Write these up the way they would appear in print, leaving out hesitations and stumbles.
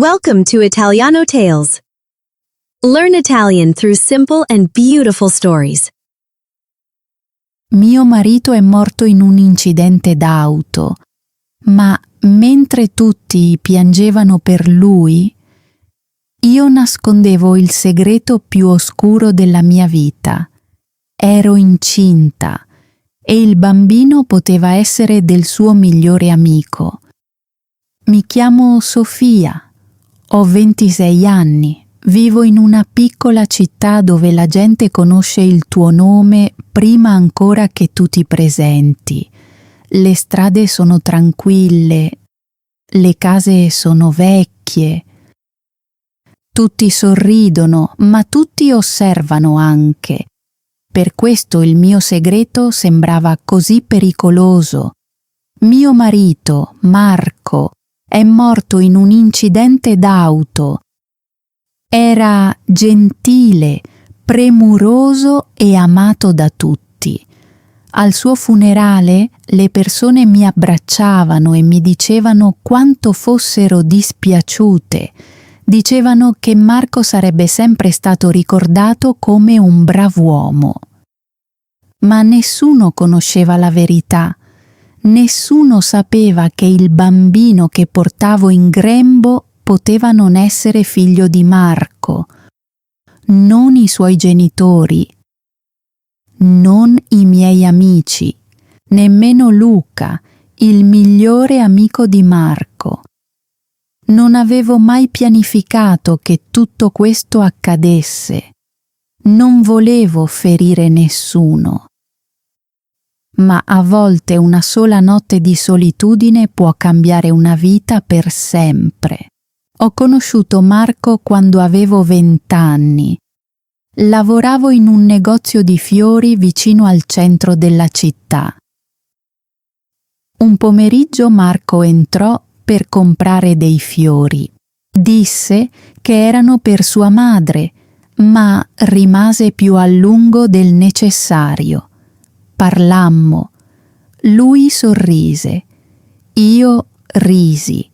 Welcome to Italiano Tales. Learn Italian through simple and beautiful stories. Mio marito è morto in un incidente d'auto, ma mentre tutti piangevano per lui, io nascondevo il segreto più oscuro della mia vita. Ero incinta e il bambino poteva essere del suo migliore amico. Mi chiamo Sofia, ho 26 anni, vivo in una piccola città dove la gente conosce il tuo nome prima ancora che tu ti presenti. Le strade sono tranquille, le case sono vecchie. Tutti sorridono, ma tutti osservano anche. Per questo il mio segreto sembrava così pericoloso. Mio marito, Marco, è morto in un incidente d'auto. Era gentile, premuroso e amato da tutti. Al suo funerale le persone mi abbracciavano e mi dicevano quanto fossero dispiaciute. Dicevano che Marco sarebbe sempre stato ricordato come un brav'uomo. Ma nessuno conosceva la verità. Nessuno sapeva che il bambino che portavo in grembo poteva non essere figlio di Marco, non i suoi genitori, non i miei amici, nemmeno Luca, il migliore amico di Marco. Non avevo mai pianificato che tutto questo accadesse. Non volevo ferire nessuno. Ma a volte una sola notte di solitudine può cambiare una vita per sempre. Ho conosciuto Marco quando avevo 20 anni. Lavoravo in un negozio di fiori vicino al centro della città. Un pomeriggio Marco entrò per comprare dei fiori. Disse che erano per sua madre, ma rimase più a lungo del necessario. Parlammo. Lui sorrise. Io risi.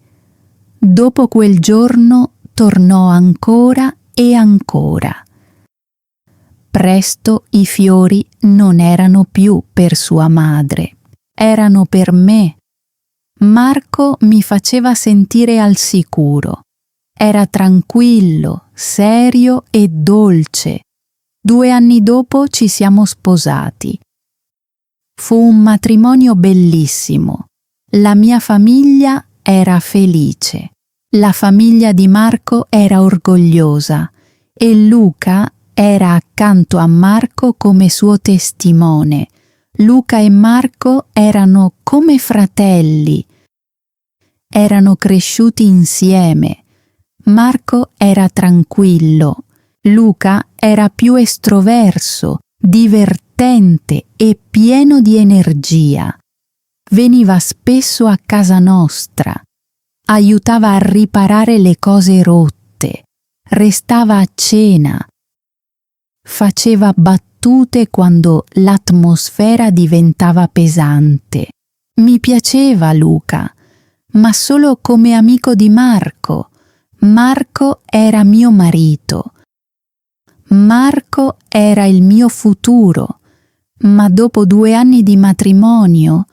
Dopo quel giorno tornò ancora e ancora. Presto i fiori non erano più per sua madre, erano per me. Marco mi faceva sentire al sicuro. Era tranquillo, serio e dolce. 2 anni dopo ci siamo sposati. Fu un matrimonio bellissimo. La mia famiglia era felice. La famiglia di Marco era orgogliosa e Luca era accanto a Marco come suo testimone. Luca e Marco erano come fratelli. Erano cresciuti insieme. Marco era tranquillo. Luca era più estroverso, divertente e pieno di energia. Veniva spesso a casa nostra. Aiutava a riparare le cose rotte. Restava a cena. Faceva battute quando l'atmosfera diventava pesante. Mi piaceva Luca, ma solo come amico di Marco. Marco era mio marito. Marco era il mio futuro, ma dopo 2 anni di matrimonio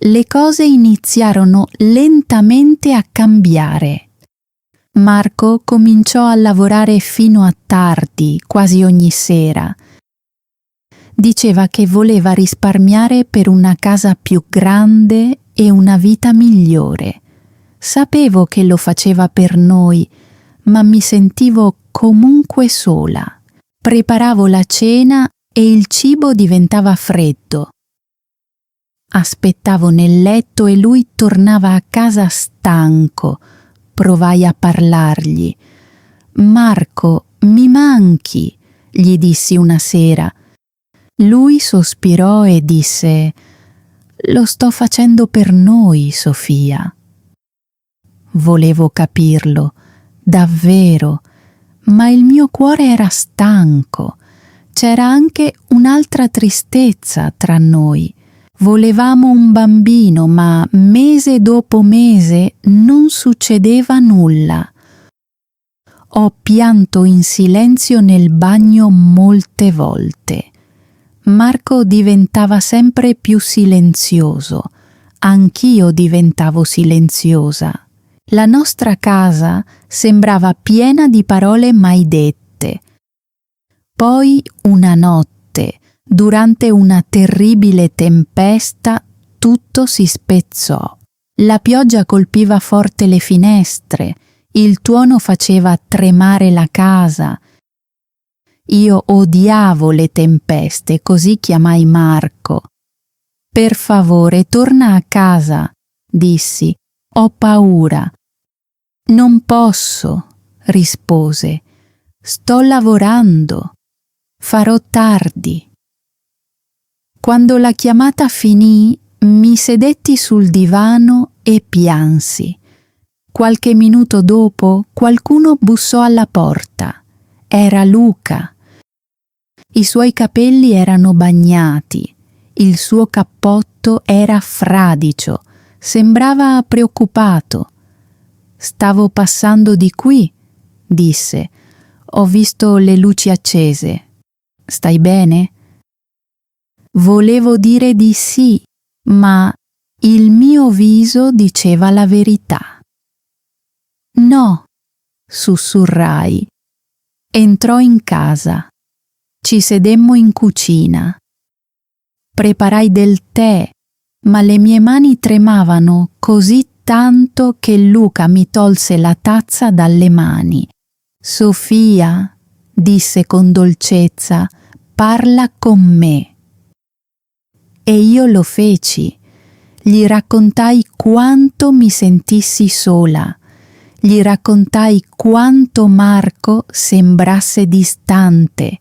le cose iniziarono lentamente a cambiare. Marco cominciò a lavorare fino a tardi, quasi ogni sera. Diceva che voleva risparmiare per una casa più grande e una vita migliore. Sapevo che lo faceva per noi, ma mi sentivo comunque sola. Preparavo la cena e il cibo diventava freddo. Aspettavo nel letto e lui tornava a casa stanco. Provai a parlargli. «Marco, mi manchi», gli dissi una sera. Lui sospirò e disse: «Lo sto facendo per noi, Sofia». Volevo capirlo, davvero, ma il mio cuore era stanco. C'era anche un'altra tristezza tra noi. Volevamo un bambino, ma mese dopo mese non succedeva nulla. Ho pianto in silenzio nel bagno molte volte. Marco diventava sempre più silenzioso. Anch'io diventavo silenziosa. La nostra casa sembrava piena di parole mai dette. Poi una notte, durante una terribile tempesta, tutto si spezzò. La pioggia colpiva forte le finestre, il tuono faceva tremare la casa. Io odiavo le tempeste, così chiamai Marco. Per favore, torna a casa, dissi. Ho paura. Non posso, rispose. Sto lavorando. Farò tardi. Quando la chiamata finì, mi sedetti sul divano e piansi. Qualche minuto dopo qualcuno bussò alla porta. Era Luca. I suoi capelli erano bagnati, il suo cappotto era fradicio, sembrava preoccupato. Stavo passando di qui, disse. Ho visto le luci accese. Stai bene? Volevo dire di sì, ma il mio viso diceva la verità. No, sussurrai. Entrò in casa. Ci sedemmo in cucina. Preparai del tè, ma le mie mani tremavano così tanto che Luca mi tolse la tazza dalle mani. Sofia, disse con dolcezza, parla con me. E io lo feci. Gli raccontai quanto mi sentissi sola. Gli raccontai quanto Marco sembrasse distante.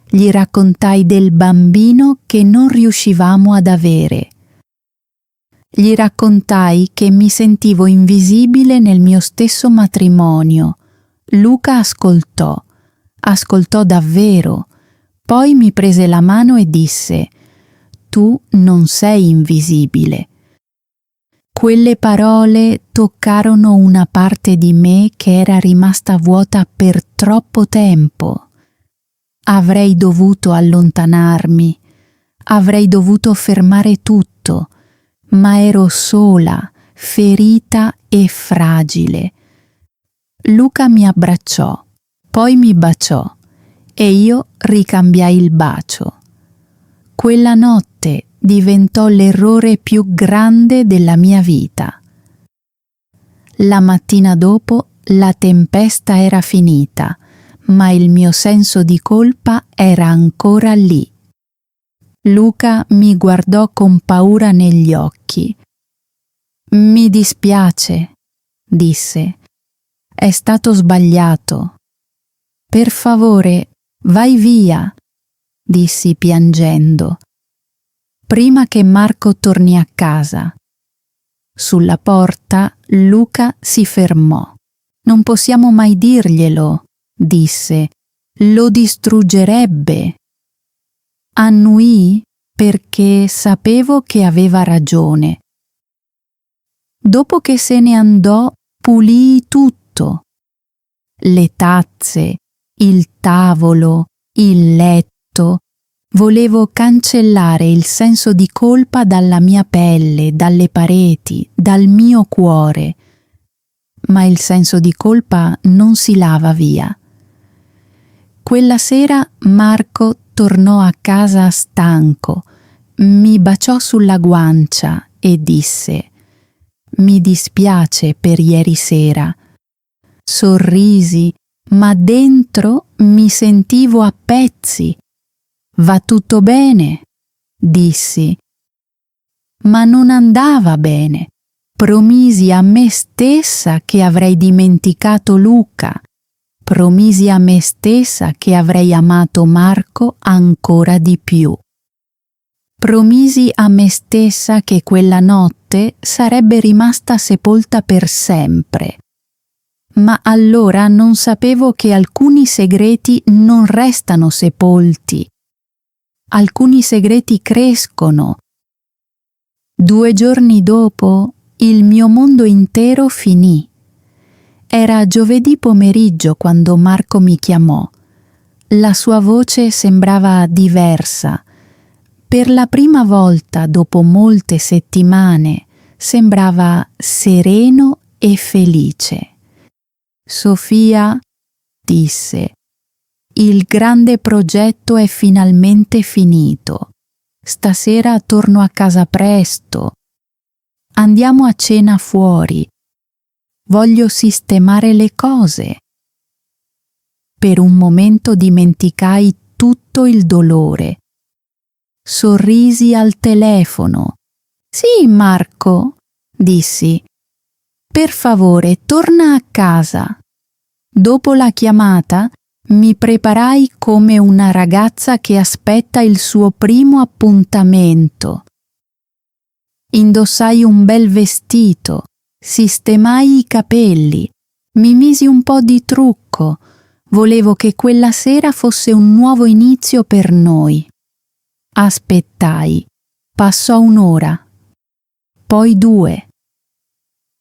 Gli raccontai del bambino che non riuscivamo ad avere. Gli raccontai che mi sentivo invisibile nel mio stesso matrimonio. Luca ascoltò davvero. Poi mi prese la mano e disse: Tu non sei invisibile. Quelle parole toccarono una parte di me che era rimasta vuota per troppo tempo. Avrei dovuto allontanarmi, avrei dovuto fermare tutto, ma ero sola, ferita e fragile. Luca mi abbracciò, poi mi baciò e io ricambiai il bacio. Quella notte diventò l'errore più grande della mia vita. La mattina dopo la tempesta era finita, ma il mio senso di colpa era ancora lì. Luca mi guardò con paura negli occhi. Mi dispiace, disse. È stato sbagliato. Per favore, vai via, dissi piangendo. Prima che Marco torni a casa. Sulla porta Luca si fermò. Non possiamo mai dirglielo, disse. Lo distruggerebbe. Annuii perché sapevo che aveva ragione. Dopo che se ne andò, pulii tutto. Le tazze, il tavolo, il letto. Volevo cancellare il senso di colpa dalla mia pelle, dalle pareti, dal mio cuore. Ma il senso di colpa non si lava via. Quella sera Marco tornò a casa stanco, mi baciò sulla guancia e disse: Mi dispiace per ieri sera. Sorrisi, ma dentro mi sentivo a pezzi. Va tutto bene, dissi. Ma non andava bene. Promisi a me stessa che avrei dimenticato Luca. Promisi a me stessa che avrei amato Marco ancora di più. Promisi a me stessa che quella notte sarebbe rimasta sepolta per sempre. Ma allora non sapevo che alcuni segreti non restano sepolti. Alcuni segreti crescono. 2 giorni dopo, il mio mondo intero finì. Era giovedì pomeriggio quando Marco mi chiamò. La sua voce sembrava diversa. Per la prima volta dopo molte settimane sembrava sereno e felice. Sofia, disse, il grande progetto è finalmente finito. Stasera torno a casa presto. Andiamo a cena fuori. Voglio sistemare le cose. Per un momento dimenticai tutto il dolore. Sorrisi al telefono. Sì, Marco, dissi. Per favore, torna a casa. Dopo la chiamata mi preparai come una ragazza che aspetta il suo primo appuntamento. Indossai un bel vestito, sistemai i capelli, mi misi un po' di trucco. Volevo che quella sera fosse un nuovo inizio per noi. Aspettai. Passò un'ora, poi 2.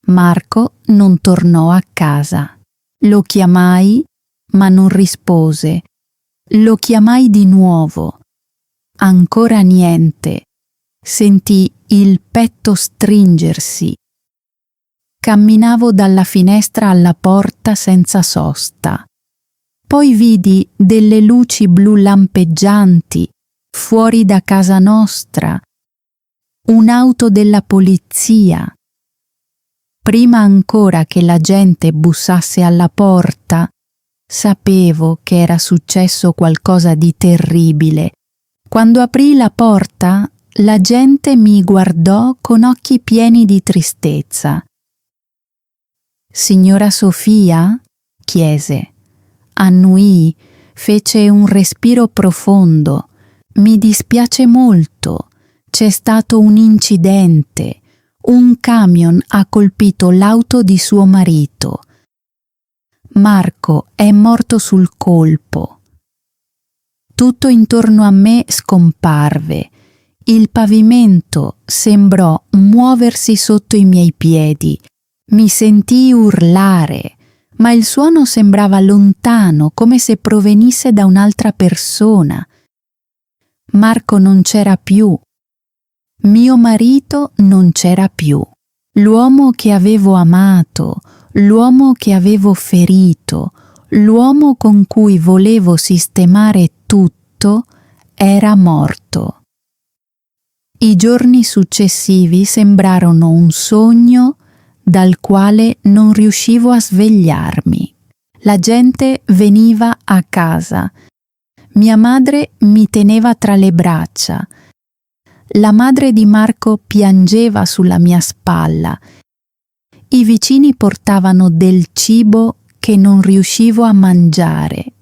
Marco non tornò a casa. Lo chiamai, ma non rispose. Lo chiamai di nuovo. Ancora niente. Sentii il petto stringersi. Camminavo dalla finestra alla porta senza sosta. Poi vidi delle luci blu lampeggianti fuori da casa nostra, un'auto della polizia. Prima ancora che la gente bussasse alla porta, sapevo che era successo qualcosa di terribile. Quando aprii la porta, la gente mi guardò con occhi pieni di tristezza. Signora Sofia? Chiese. Annuì, fece un respiro profondo. Mi dispiace molto. C'è stato un incidente. Un camion ha colpito l'auto di suo marito. Marco è morto sul colpo. Tutto intorno a me scomparve. Il pavimento sembrò muoversi sotto i miei piedi. Mi sentii urlare, ma il suono sembrava lontano, come se provenisse da un'altra persona. Marco non c'era più. Mio marito non c'era più. L'uomo che avevo amato, l'uomo che avevo ferito, l'uomo con cui volevo sistemare tutto, era morto. I giorni successivi sembrarono un sogno dal quale non riuscivo a svegliarmi. La gente veniva a casa. Mia madre mi teneva tra le braccia. La madre di Marco piangeva sulla mia spalla. I vicini portavano del cibo che non riuscivo a mangiare.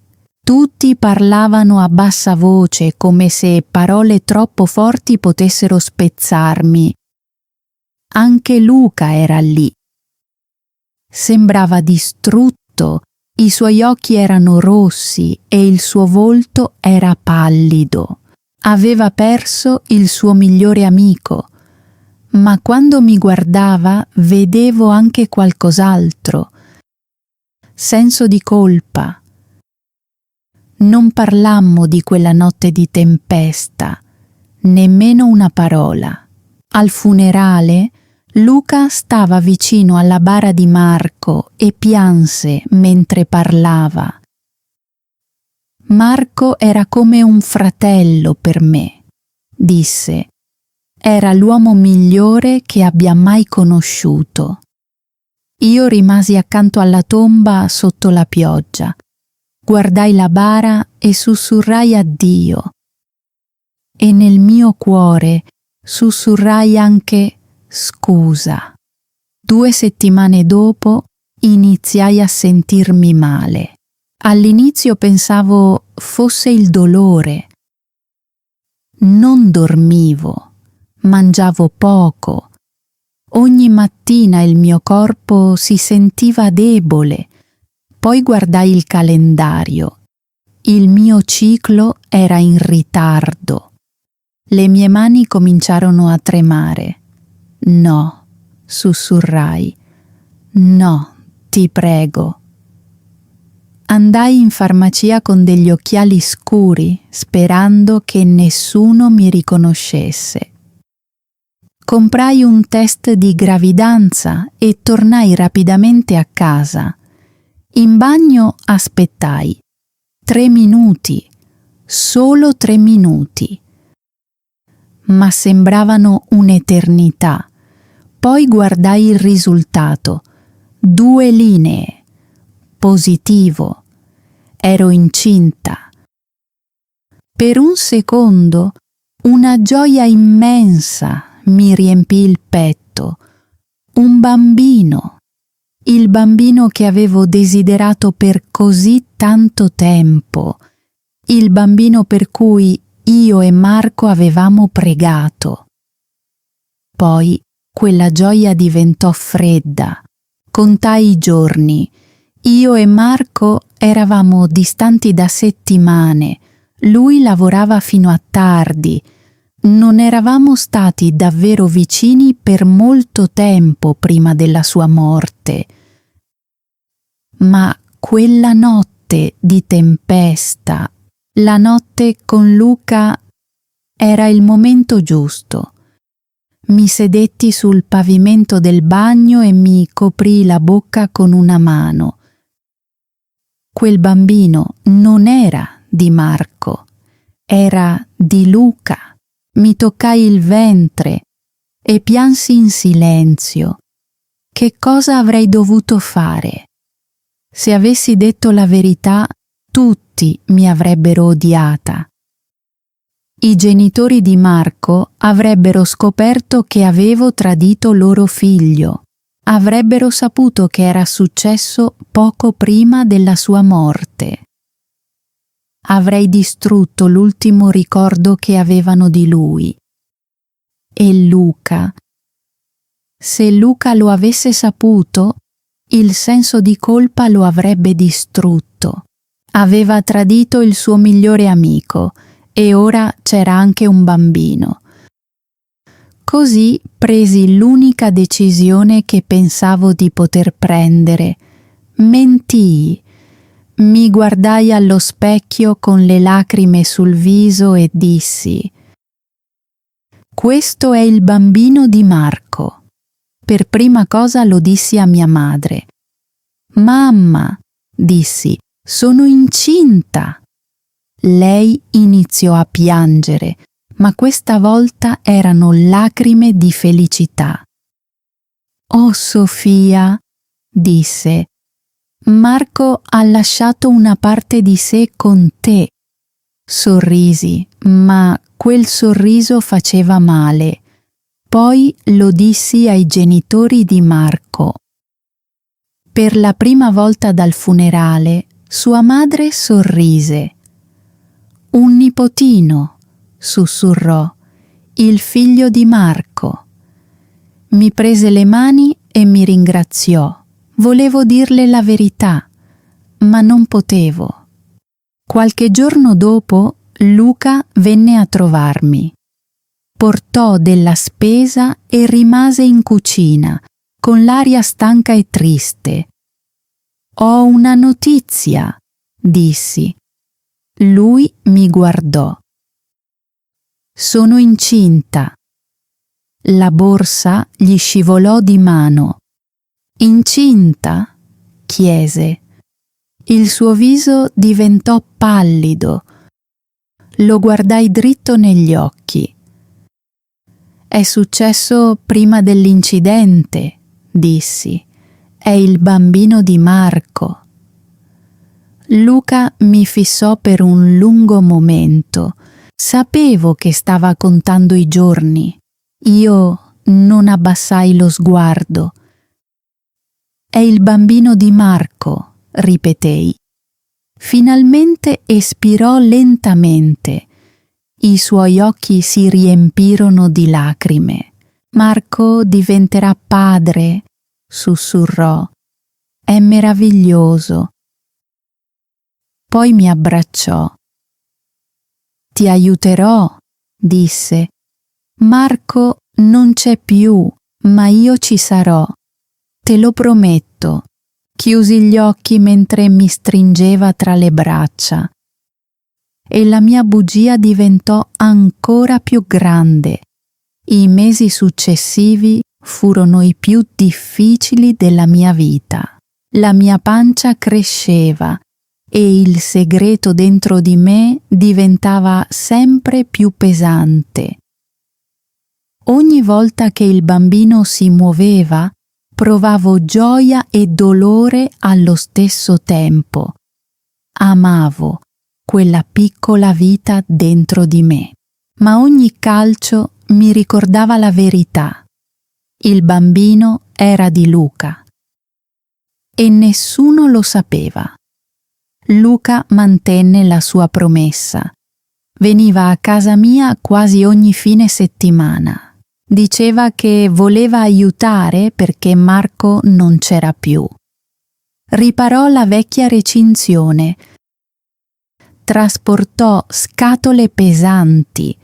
Tutti parlavano a bassa voce, come se parole troppo forti potessero spezzarmi. Anche Luca era lì. Sembrava distrutto, i suoi occhi erano rossi e il suo volto era pallido. Aveva perso il suo migliore amico, ma quando mi guardava vedevo anche qualcos'altro. Senso di colpa. Non parlammo di quella notte di tempesta, nemmeno una parola. Al funerale Luca stava vicino alla bara di Marco e pianse mentre parlava. Marco era come un fratello per me, disse. Era l'uomo migliore che abbia mai conosciuto. Io rimasi accanto alla tomba sotto la pioggia. Guardai la bara e sussurrai addio. E nel mio cuore sussurrai anche scusa. 2 settimane dopo iniziai a sentirmi male. All'inizio pensavo fosse il dolore. Non dormivo, mangiavo poco. Ogni mattina il mio corpo si sentiva debole. Poi guardai il calendario. Il mio ciclo era in ritardo. Le mie mani cominciarono a tremare. No, sussurrai. No, ti prego. Andai in farmacia con degli occhiali scuri, sperando che nessuno mi riconoscesse. Comprai un test di gravidanza e tornai rapidamente a casa. In bagno aspettai 3 minuti, solo 3 minuti. Ma sembravano un'eternità. Poi guardai il risultato. 2 linee. Positivo. Ero incinta. Per un secondo una gioia immensa mi riempì il petto. Un bambino. Il bambino che avevo desiderato per così tanto tempo. Il bambino per cui io e Marco avevamo pregato. Poi quella gioia diventò fredda. Contai i giorni. Io e Marco eravamo distanti da settimane. Lui lavorava fino a tardi. Non eravamo stati davvero vicini per molto tempo prima della sua morte. Ma quella notte di tempesta, la notte con Luca, era il momento giusto. Mi sedetti sul pavimento del bagno e mi coprii la bocca con una mano. Quel bambino non era di Marco, era di Luca. Mi toccai il ventre e piansi in silenzio. Che cosa avrei dovuto fare? Se avessi detto la verità, tutti mi avrebbero odiata. I genitori di Marco avrebbero scoperto che avevo tradito loro figlio. Avrebbero saputo che era successo poco prima della sua morte. Avrei distrutto l'ultimo ricordo che avevano di lui. E Luca. Se Luca lo avesse saputo, il senso di colpa lo avrebbe distrutto. Aveva tradito il suo migliore amico e ora c'era anche un bambino. Così presi l'unica decisione che pensavo di poter prendere. Mentii. Mi guardai allo specchio con le lacrime sul viso e dissi: questo è il bambino di Marco. Per prima cosa lo dissi a mia madre. Mamma, dissi, sono incinta. Lei iniziò a piangere, ma questa volta erano lacrime di felicità. Oh Sofia, disse, Marco ha lasciato una parte di sé con te. Sorrisi, ma quel sorriso faceva male. Poi lo dissi ai genitori di Marco. Per la prima volta dal funerale, sua madre sorrise. Un nipotino, sussurrò, il figlio di Marco. Mi prese le mani e mi ringraziò. Volevo dirle la verità, ma non potevo. Qualche giorno dopo, Luca venne a trovarmi. Portò della spesa e rimase in cucina, con l'aria stanca e triste. Ho una notizia, dissi. Lui mi guardò. Sono incinta. La borsa gli scivolò di mano. Incinta? Chiese. Il suo viso diventò pallido. Lo guardai dritto negli occhi. È successo prima dell'incidente, dissi. È il bambino di Marco. Luca mi fissò per un lungo momento. Sapevo che stava contando i giorni. Io non abbassai lo sguardo. È il bambino di Marco, ripetei. Finalmente espirò lentamente. I suoi occhi si riempirono di lacrime. Marco diventerà padre, sussurrò. È meraviglioso. Poi mi abbracciò. Ti aiuterò, disse. Marco non c'è più, ma io ci sarò. Te lo prometto. Chiusi gli occhi mentre mi stringeva tra le braccia e la mia bugia diventò ancora più grande. I mesi successivi furono i più difficili della mia vita. La mia pancia cresceva e il segreto dentro di me diventava sempre più pesante. Ogni volta che il bambino si muoveva, provavo gioia e dolore allo stesso tempo. Amavo quella piccola vita dentro di me, ma ogni calcio mi ricordava la verità. Il bambino era di Luca e nessuno lo sapeva. Luca mantenne la sua promessa. Veniva a casa mia quasi ogni fine settimana. Diceva che voleva aiutare perché Marco non c'era più. Riparò la vecchia recinzione, trasportò scatole pesanti,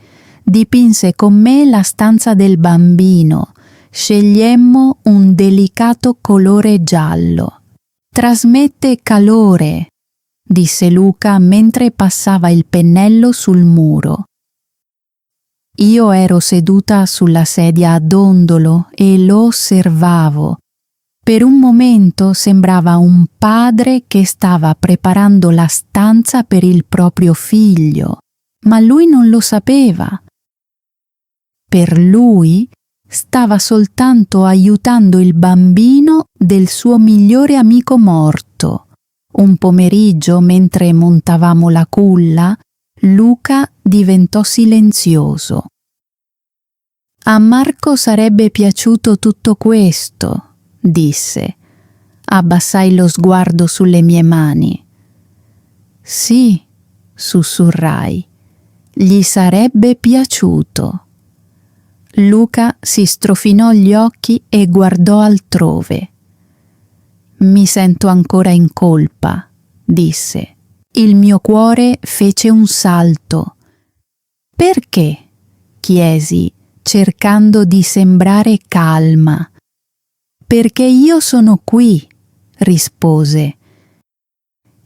dipinse con me la stanza del bambino, scegliemmo un delicato colore giallo. Trasmette calore, disse Luca mentre passava il pennello sul muro. Io ero seduta sulla sedia a dondolo e lo osservavo. Per un momento sembrava un padre che stava preparando la stanza per il proprio figlio, ma lui non lo sapeva. Per lui stava soltanto aiutando il bambino del suo migliore amico morto. Un pomeriggio, mentre montavamo la culla, Luca diventò silenzioso. A Marco sarebbe piaciuto tutto questo, disse. Abbassai lo sguardo sulle mie mani. Sì, sussurrai, gli sarebbe piaciuto. Luca si strofinò gli occhi e guardò altrove. Mi sento ancora in colpa, disse. Il mio cuore fece un salto. Perché? Chiesi, cercando di sembrare calma. Perché io sono qui, rispose.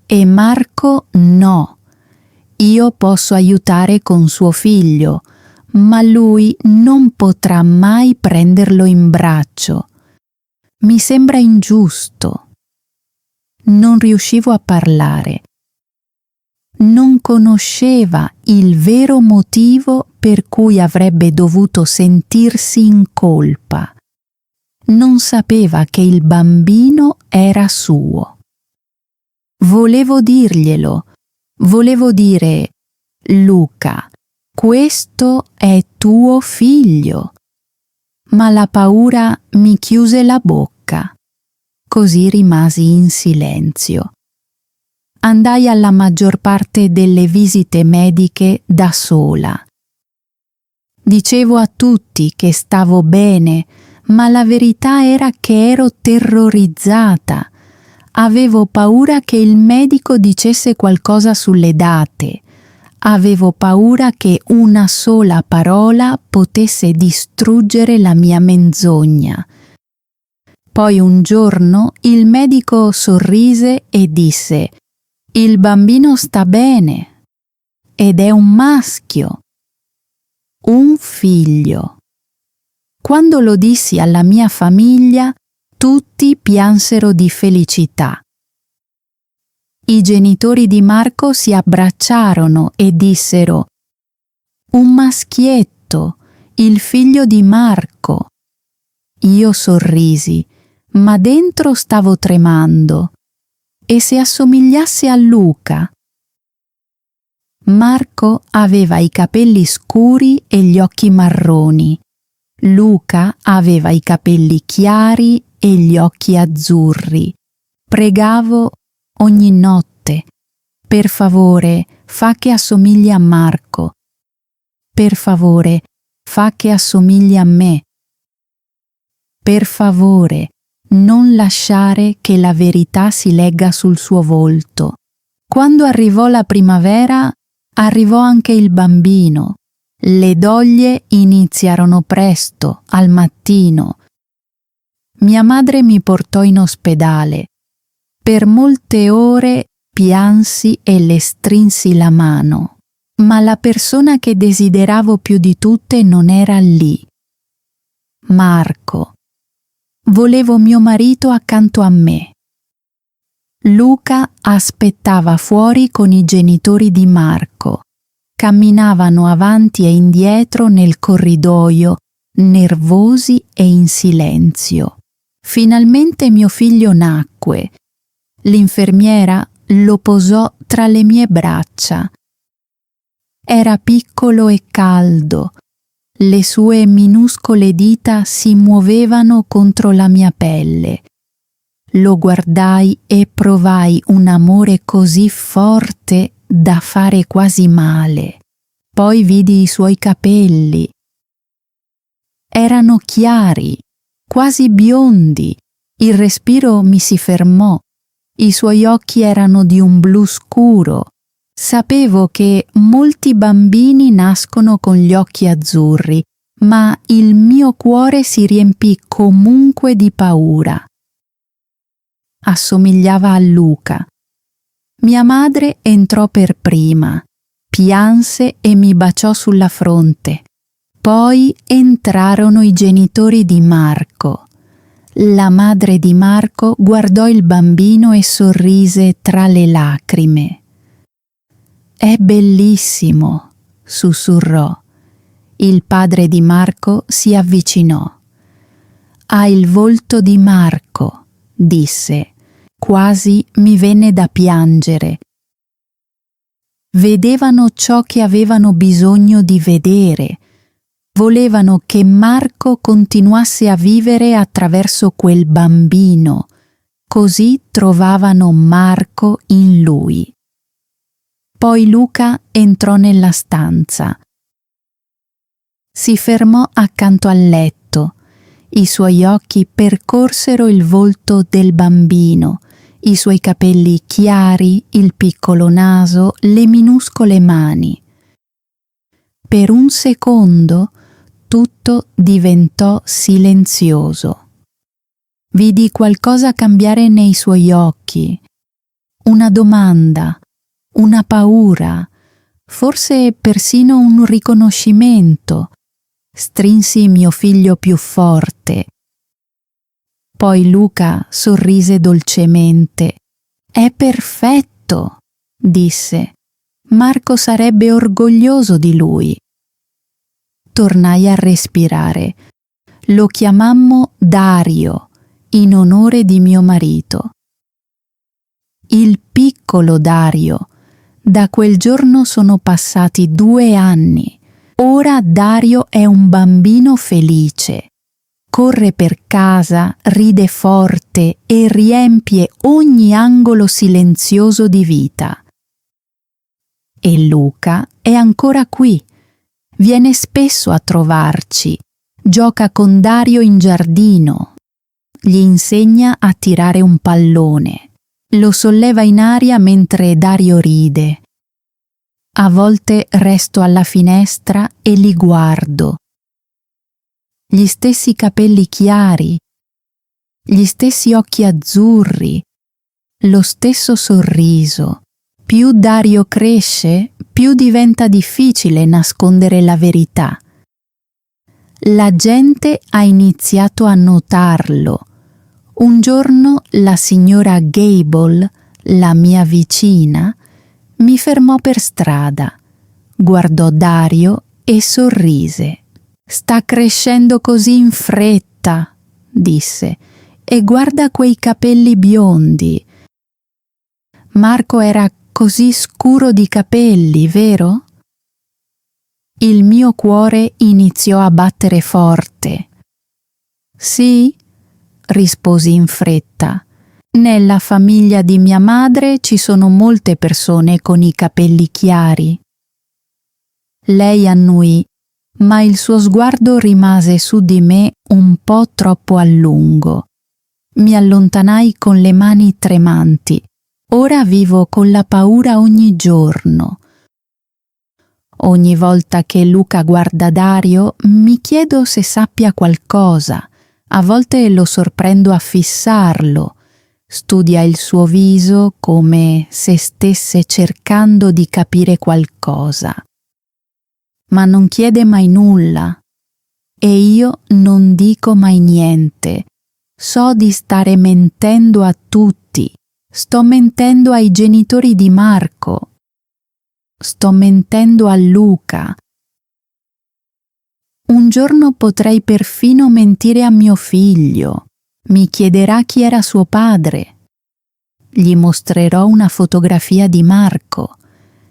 E Marco no. Io posso aiutare con suo figlio, ma lui non potrà mai prenderlo in braccio. Mi sembra ingiusto. Non riuscivo a parlare. Non conosceva il vero motivo per cui avrebbe dovuto sentirsi in colpa. Non sapeva che il bambino era suo. Volevo dirglielo. Volevo dire: Luca, questo è tuo figlio. Ma la paura mi chiuse la bocca. Così rimasi in silenzio. Andai alla maggior parte delle visite mediche da sola. Dicevo a tutti che stavo bene, ma la verità era che ero terrorizzata. Avevo paura che il medico dicesse qualcosa sulle date. Avevo paura che una sola parola potesse distruggere la mia menzogna. Poi un giorno il medico sorrise e disse: «Il bambino sta bene ed è un maschio, un figlio». Quando lo dissi alla mia famiglia, tutti piansero di felicità. I genitori di Marco si abbracciarono e dissero: «Un maschietto, il figlio di Marco». Io sorrisi, ma dentro stavo tremando. E se assomigliasse a Luca? Marco aveva i capelli scuri e gli occhi marroni. Luca aveva i capelli chiari e gli occhi azzurri. Pregavo ogni notte: per favore, fa che assomigli a Marco. Per favore, fa che assomigli a me. Per favore, non lasciare che la verità si legga sul suo volto. Quando arrivò la primavera, arrivò anche il bambino. Le doglie iniziarono presto, al mattino. Mia madre mi portò in ospedale. Per molte ore piansi e le strinsi la mano, ma la persona che desideravo più di tutte non era lì. Marco. Volevo mio marito accanto a me. Luca aspettava fuori con i genitori di Marco. Camminavano avanti e indietro nel corridoio, nervosi e in silenzio. Finalmente mio figlio nacque. L'infermiera lo posò tra le mie braccia. Era piccolo e caldo. Le sue minuscole dita si muovevano contro la mia pelle. Lo guardai e provai un amore così forte da fare quasi male. Poi vidi i suoi capelli. Erano chiari, quasi biondi. Il respiro mi si fermò. I suoi occhi erano di un blu scuro. Sapevo che molti bambini nascono con gli occhi azzurri, ma il mio cuore si riempì comunque di paura. Assomigliava a Luca. Mia madre entrò per prima, pianse e mi baciò sulla fronte. Poi entrarono i genitori di Marco. La madre di Marco guardò il bambino e sorrise tra le lacrime. «È bellissimo», sussurrò. Il padre di Marco si avvicinò. «Ha il volto di Marco», disse. Quasi mi venne da piangere. Vedevano ciò che avevano bisogno di vedere. Volevano che Marco continuasse a vivere attraverso quel bambino. Così trovavano Marco in lui. Poi Luca entrò nella stanza. Si fermò accanto al letto. I suoi occhi percorsero il volto del bambino, i suoi capelli chiari, il piccolo naso, le minuscole mani. Per un secondo tutto diventò silenzioso. Vidi qualcosa cambiare nei suoi occhi. Una domanda, una paura, forse persino un riconoscimento. Strinsi mio figlio più forte. Poi Luca sorrise dolcemente. «È perfetto», disse. «Marco sarebbe orgoglioso di lui». Tornai a respirare. Lo chiamammo Dario, in onore di mio marito. Il piccolo Dario. Da quel giorno sono passati 2 anni. Ora Dario è un bambino felice. Corre per casa, ride forte e riempie ogni angolo silenzioso di vita. E Luca è ancora qui. Viene spesso a trovarci. Gioca con Dario in giardino. Gli insegna a tirare un pallone. Lo solleva in aria mentre Dario ride. A volte resto alla finestra e li guardo. Gli stessi capelli chiari, gli stessi occhi azzurri, lo stesso sorriso. Più Dario cresce, più diventa difficile nascondere la verità. La gente ha iniziato a notarlo. Un giorno la signora Gable, la mia vicina, mi fermò per strada, guardò Dario e sorrise. «Sta crescendo così in fretta», disse, «e guarda quei capelli biondi. Marco era così scuro di capelli, vero?» Il mio cuore iniziò a battere forte. «Sì», risposi in fretta. «Nella famiglia di mia madre ci sono molte persone con i capelli chiari». Lei annuì, ma il suo sguardo rimase su di me un po' troppo a lungo. Mi allontanai con le mani tremanti. Ora vivo con la paura ogni giorno. Ogni volta che Luca guarda Dario, mi chiedo se sappia qualcosa. A volte lo sorprendo a fissarlo. Studia il suo viso come se stesse cercando di capire qualcosa. Ma non chiede mai nulla. E io non dico mai niente. So di stare mentendo a tutti. Sto mentendo ai genitori di Marco. Sto mentendo a Luca. Un giorno potrei perfino mentire a mio figlio. Mi chiederà chi era suo padre. Gli mostrerò una fotografia di Marco.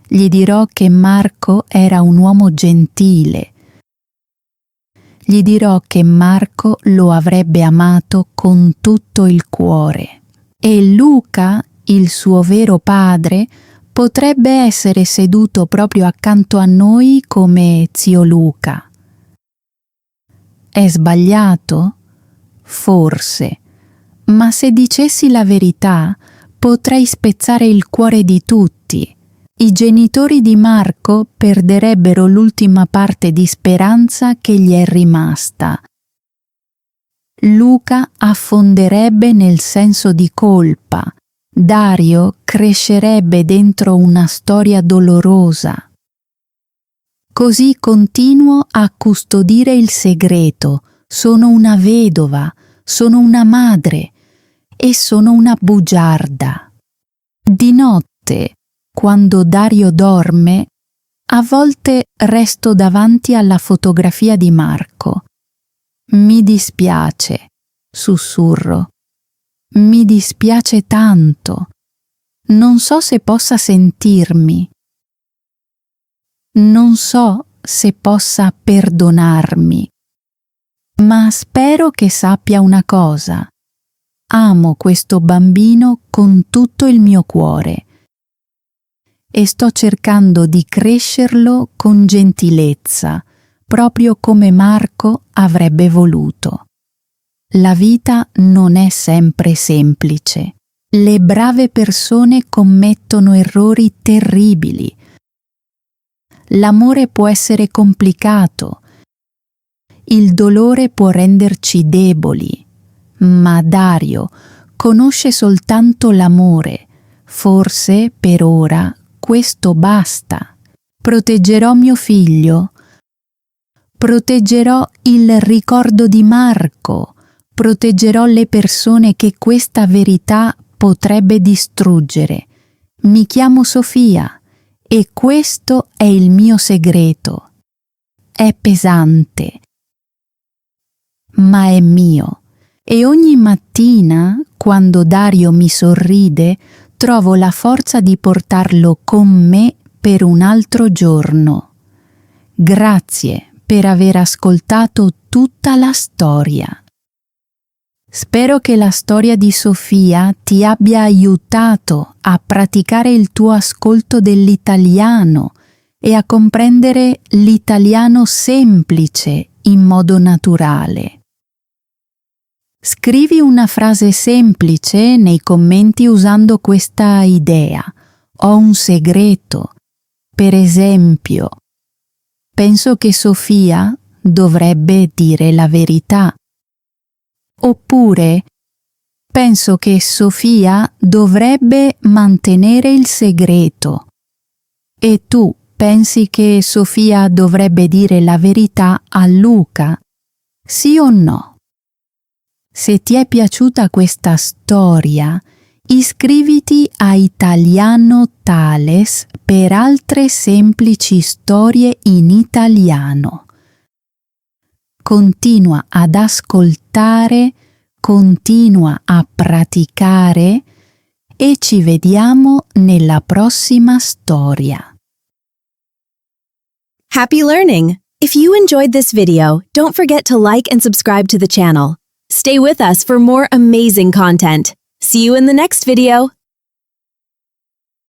Gli dirò che Marco era un uomo gentile. Gli dirò che Marco lo avrebbe amato con tutto il cuore. E Luca, il suo vero padre, potrebbe essere seduto proprio accanto a noi come zio Luca. È sbagliato? Forse. Ma se dicessi la verità, potrei spezzare il cuore di tutti. I genitori di Marco perderebbero l'ultima parte di speranza che gli è rimasta. Luca affonderebbe nel senso di colpa. Dario crescerebbe dentro una storia dolorosa. Così continuo a custodire il segreto. Sono una vedova, sono una madre e sono una bugiarda. Di notte, quando Dario dorme, a volte resto davanti alla fotografia di Marco. Mi dispiace, sussurro. Mi dispiace tanto. Non so se possa sentirmi. Non so se possa perdonarmi. Ma spero che sappia una cosa. Amo questo bambino con tutto il mio cuore e sto cercando di crescerlo con gentilezza, proprio come Marco avrebbe voluto. La vita non è sempre semplice. Le brave persone commettono errori terribili. L'amore può essere complicato. Il dolore può renderci deboli. Ma Dario conosce soltanto l'amore. Forse, per ora, questo basta. Proteggerò mio figlio. Proteggerò il ricordo di Marco. Proteggerò le persone che questa verità potrebbe distruggere. Mi chiamo Sofia e questo è il mio segreto. È pesante, ma è mio. E ogni mattina, quando Dario mi sorride, trovo la forza di portarlo con me per un altro giorno. Grazie per aver ascoltato tutta la storia. Spero che la storia di Sofia ti abbia aiutato a praticare il tuo ascolto dell'italiano e a comprendere l'italiano semplice in modo naturale. Scrivi una frase semplice nei commenti usando questa idea. Ho un segreto. Per esempio, penso che Sofia dovrebbe dire la verità. Oppure, penso che Sofia dovrebbe mantenere il segreto. E tu pensi che Sofia dovrebbe dire la verità a Luca? Sì o no? Se ti è piaciuta questa storia, iscriviti a Italiano Thales per altre semplici storie in italiano. Continua ad ascoltare, continua a praticare e ci vediamo nella prossima storia. Happy learning! If you enjoyed this video, don't forget to like and subscribe to the channel. Stay with us for more amazing content. See you in the next video.